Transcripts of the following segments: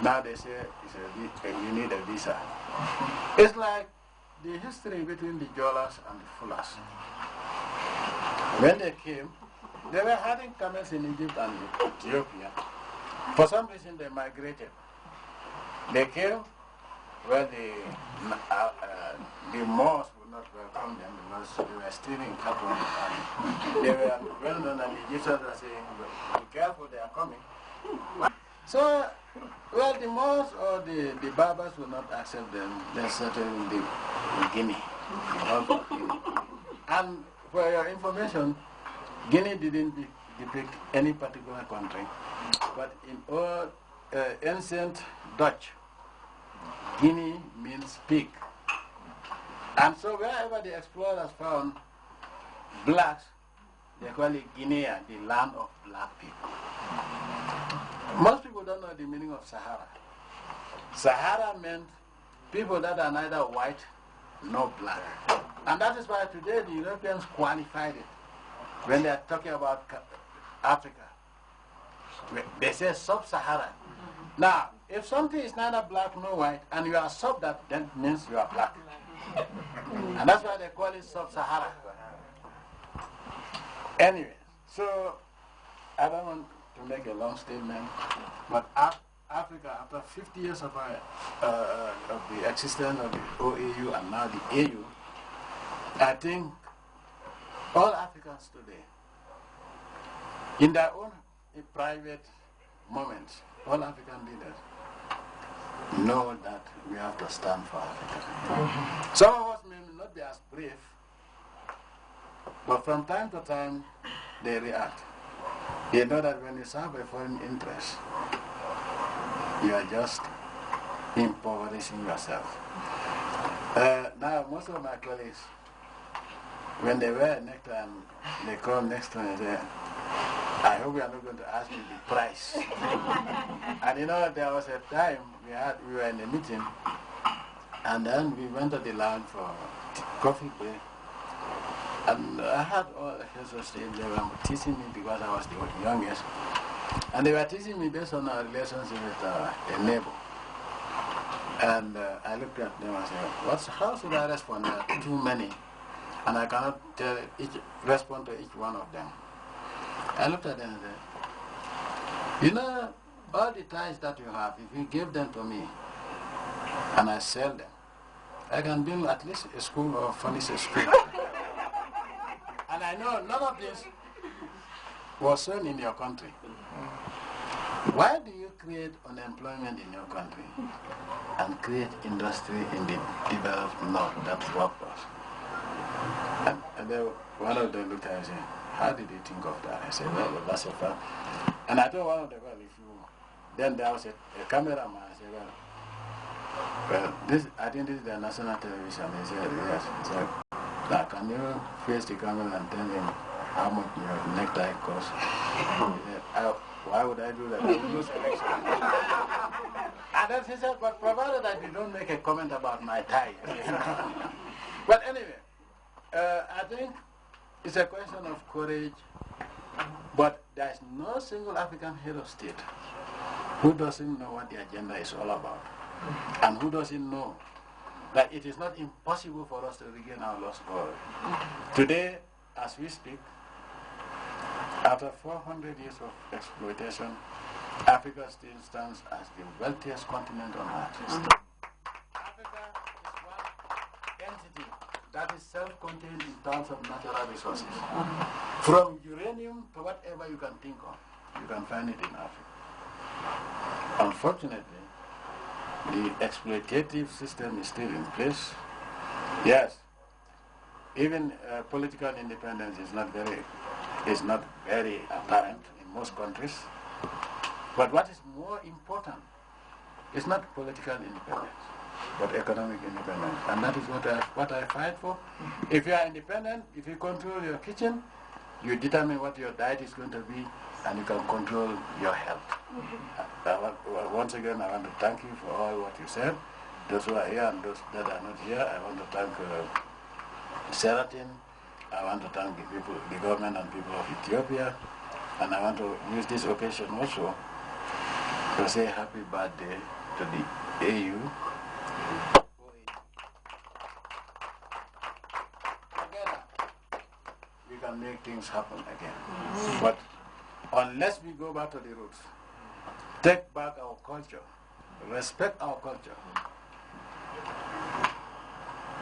Now they say you need a visa. It's like the history between the Jolas and the Fulas. When they came, they were having camels in Egypt and Ethiopia. For some reason, they migrated. They came where the Moors would not welcome them because they were stealing cattle. And they were well known, and the Egyptians were saying, be careful, they are coming. So, well, the Moors or the Berbers will not accept them. They settled in the Guinea. And for your information, Guinea didn't depict any particular country, but in all ancient Dutch, Guinea means pig. And so wherever the explorers found blacks, they call it Guinea, the land of black people. Most people don't know the meaning of Sahara. Sahara meant people that are neither white nor black. And that is why today the Europeans qualified it. When they are talking about Africa, they say sub-Saharan. Now, if something is neither black nor white, and you are sub that, then means you are black. And that's why they call it sub-Sahara. Anyway, so I don't want to make a long statement, but Africa, after 50 years of the existence of the OAU and now the AU, I think all Africans today, in their own private moments, all African leaders know that we have to stand for Africa. Some of us may not be as brave, but from time to time they react. They know that when you serve a foreign interest, you are just impoverishing yourself. Now, most of my colleagues, when they wear a necktie and they come next to me and say, I hope you are not going to ask me the price. And you know, there was a time we were in a meeting, and then we went to the lounge for coffee break. And I had all the heads of state, they were teasing me because I was the youngest. And they were teasing me based on our relationship with a neighbor. And I looked at them and said, how should I respond? There are too many. And I cannot respond to each one of them. I looked at them and said, you know, all the ties that you have, if you give them to me and I sell them, I can build at least a school or furnish a school. And I know none of this was sown in your country. Why do you create unemployment in your country and create industry in the developed north that works for us? And then one of them looked at me and said, how did you think of that? I said, well, that's a fact. And I told one of them, well, if you... Then there was a cameraman. I said, well, I think this is the national television. He said, yes. He said, now, can you face the camera and tell him how much your necktie costs? He said, why would I do that? I would lose election. And then he said, but provided that you don't make a comment about my tie. But anyway, I think it's a question of courage, but there's no single African head of state who doesn't know what the agenda is all about, and who doesn't know that it is not impossible for us to regain our lost glory. Today, as we speak, after 400 years of exploitation, Africa still stands as the wealthiest continent on earth. Africa is one entity that is self-contained in terms of natural resources. From uranium to whatever you can think of, you can find it in Africa. Unfortunately, the exploitative system is still in place. Yes, even political independence is not very apparent in most countries. But what is more important is not political independence, but economic independence. And that is what I fight for. If you are independent, if you control your kitchen, you determine what your diet is going to be, and you can control your health. Once again, I want to thank you for all what you said. Those who are here and those that are not here, I want to thank Seratin. I want to thank the people, the government and people of Ethiopia. And I want to use this occasion also to say happy birthday to the AU. Together, we can make things happen again. But unless we go back to the roots, take back our culture, respect our culture,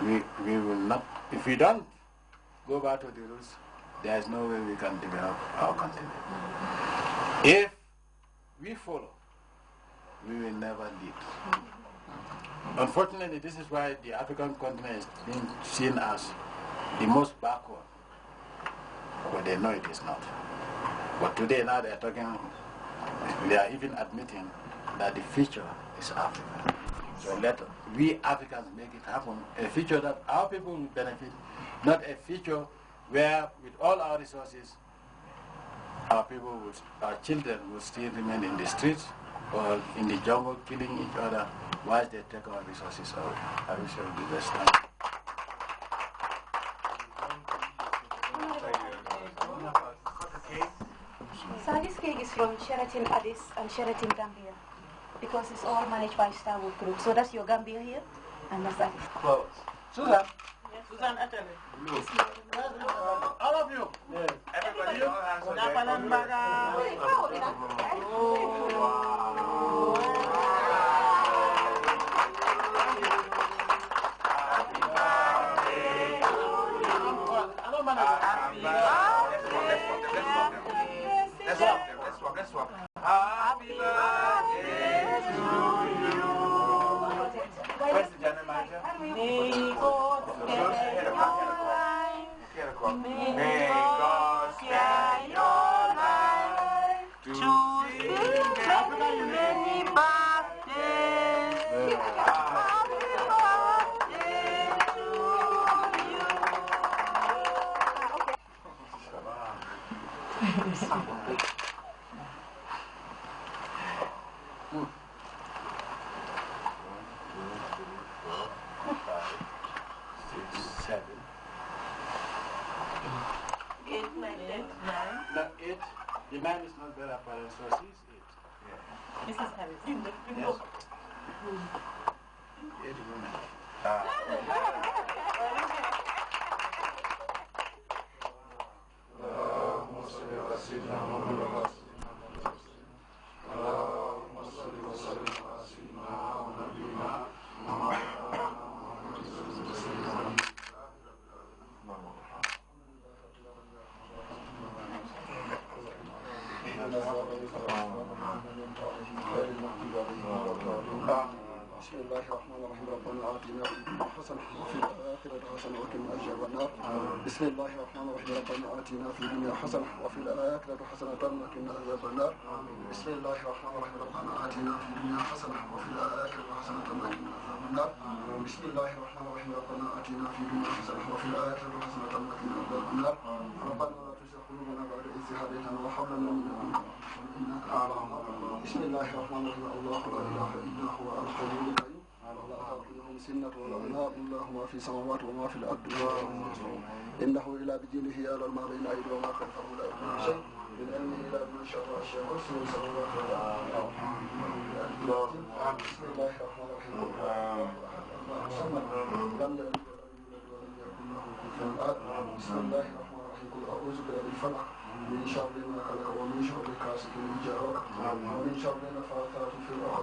we will not, if we don't go back to the roots, there is no way we can develop our continent. If we follow, we will never lead. Unfortunately, this is why the African continent is being seen as the most backward, but they know it is not. But today now they are talking, they are even admitting that the future is Africa. So let we Africans make it happen, a future that our people will benefit, not a future where with all our resources, our people, our children will still remain in the streets or in the jungle killing each other whilst they take our resources away. I wish you the best time. So this cake is from Sheraton Addis and Sheraton Gambia because it's all managed by Starwood Group. So that's your Gambia here and that's Addis. Well, Susan. Yes. Susan, attend. All of you. Yes. Everybody all hands on deck. Let's walk. Happy birthday to you. Where's the general manager? May God spare your life to see many birthdays. Happy birthday to you. No, 8. The 9 is not better apparent, so 6, 8. This is Harris. Yes. 8 women. بسم الله الرحمن الرحيم ربنا آتنا في الدنيا حسنة وفي الآخرة حسنة وقنا عذاب النار بسم الله الرحمن الرحيم ربنا آتنا في الدنيا حسنة وفي الآخرة حسنة وقنا عذاب النار بسم الله الرحمن الرحيم ربنا آتنا في الدنيا حسنة وفي الآخرة حسنة وقنا عذاب النار بسم الله الرحمن الرحيم ربنا آتنا في الدنيا حسنة وفي الآخرة حسنة وقنا عذاب النار ربنا لا تزغ قلوبنا بعد إذ هديتنا وهب لنا من لدنك رحمة إنك أنت الوهاب بسم الله الرحمن الرحيم الله لا إله إلا هو الحي القيوم لا تأخذه سنة ولا نوم له ما في السماوات وما في الأرض إنه إلى بدينه على ما بين أيدي وما خلفه لا يكون شيء من علمه إلى من شر الشيء كرسي السماوات والأرض بسم الله الرحمن الرحيم لم يلد ولم يكن له كفوا أحد بسم الله الرحمن الرحيم قل أعوذ برب الفلق من شر ما خلق ومن شر غاسق إذا وقب ومن شر النفاثات في العقد